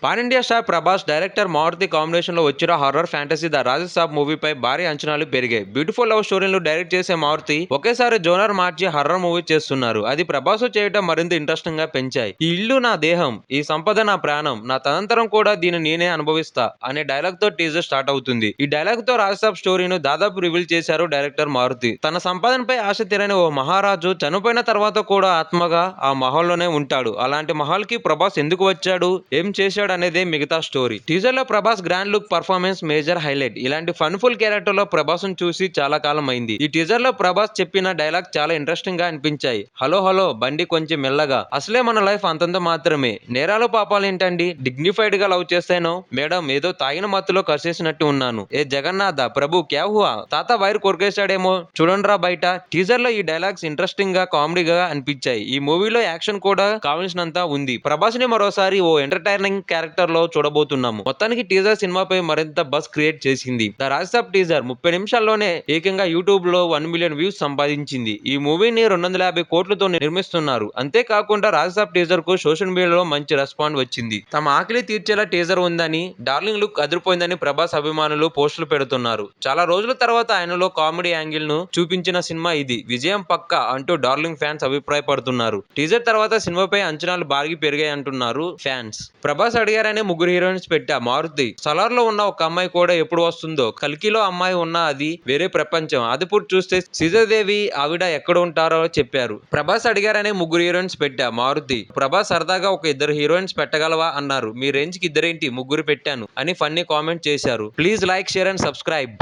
Pan India star Prabhas director Maruthi కాంబినేషన్లో వచ్చిన horror fantasy the Rajasaab మూవీపై భారీ అంచనాలు పెరిగాయి. బ్యూటిఫుల్ లవ్ స్టోరీలు డైరెక్ట్ చేసే మారుతి ఒకేసారి జోనర్ మార్చి హర్రర్ మూవీ చేస్తున్నారు. అది ప్రభాస్ చేయడం మరింత ఇంట్రెస్టింగ్ గా పెంచాయి. ఈ ఇల్లు నా దేహం, ఈ సంపద నా ప్రాణం, నా తదనంతరం కూడా దీన్ని నేనే అనుభవిస్తా అనే డైలాగ్ తో టీజర్ స్టార్ట్ అవుతుంది. ఈ డైలాగ్ తో రాజసాబ్ స్టోరీను దాదాపు రివీల్ చేశారు డైరెక్టర్ మారుతి. తన సంపాదనపై ఆశ తీరని ఓ మహారాజు చనిపోయిన తర్వాత కూడా ఆత్మగా ఆ మహల్లోనే ఉంటాడు. అలాంటి మహల్ కి ప్రభాస్ ఎందుకు వచ్చాడు, ఏం చేశాడు అనేదే మిగతా స్టోరీ. టీజర్ లో Prabhas grand look performance major highlight. ఇలాంటి ఫన్ఫుల్ క్యారెక్టర్ లో ప్రభాస్ చూసి చాలా కాలం అయింది. ఈ టీజర్ లో ప్రభాస్ చెప్పిన డైలాగ్ చాలా ఇంట్రెస్టింగ్ గా అనిపించాయి. హలో హలో బండి కొంచెం మెల్లగా, అసలే మన లైఫ్ అంతంత మాత్రమే, నేరాలు పాపాలు ఏంటండి, డిగ్నిఫైడ్ గా లవ్ చేస్తాను మేడం, ఏదో తాగిన మత్తులో కసేసినట్టు ఉన్నాను, ఏ జగన్నాథ ప్రభు క్యా హువా, తాత వైర్ కొరికేశాడేమో చూడండిరా బయట. టీజర్ లో ఈ డైలాగ్స్ ఇంట్రెస్టింగ్ గా కామెడీగా అనిపించాయి. ఈ మూవీలో యాక్షన్ కూడా కావాల్సినంత ఉంది. ప్రభాస్ ని మరోసారి ఓ ఎంటర్టైనింగ్ క్యారెక్టర్ లో చూడబోతున్నాము. మొత్తానికి టీజర్ సినిమాపై మరింత బస్ క్రియేట్ చేసింది. ద రాజసాబ్ టీజర్ 30 నిమిషాల్లోనే ఏకంగా యూట్యూబ్ లో 1 మిలియన్ వ్యూస్ సంపాదించింది. ఈ మూవీని 250 కోట్లతో నిర్మిస్తున్నారు. అంతేకాకుండా రాజసాబ్ టీజర్ కు సోషల్ మీడియాలో మంచి రెస్పాన్స్ వచ్చింది. తమ ఆకలి తీర్చేలా టీజర్ ఉందని, డార్లింగ్ లుక్ అదిరిపోయిందని ప్రభాస్ అభిమానులు పోస్టులు పెడుతున్నారు. చాలా రోజుల తర్వాత ఆయనలో కామెడీ యాంగిల్ ను చూపించిన సినిమా ఇది. విజయం పక్కా అంటూ డార్లింగ్ ఫ్యాన్స్ అభిప్రాయపడుతున్నారు. టీజర్ తర్వాత సినిమాపై అంచనాలు బాగా పెరిగాయి అంటున్నారు ఫ్యాన్స్. ప్రభాస్ అడిగారని 3 హీరోయిన్స్ పెట్టా మారుతి. సలార్ లో ఉన్న ఒక అమ్మాయి కూడా ఎప్పుడు వస్తుందో, కల్కిలో అమ్మాయి ఉన్న అది వేరే ప్రపంచం, ఆదిపూర్ చూస్తే శ్రీదేవి ఆవిడ ఎక్కడ ఉంటారో చెప్పారు. ప్రభాస్ అడిగారని 3 హీరోయిన్స్ పెట్టా మారుతి. ప్రభాస్ సరదాగా ఒక 2 హీరోయిన్స్ పెట్టగలవా అన్నారు. మీ రేంజ్ కి ఇద్దరేంటి 3 పెట్టాను అని ఫన్నీ కామెంట్ చేశారు. Please like, share and subscribe.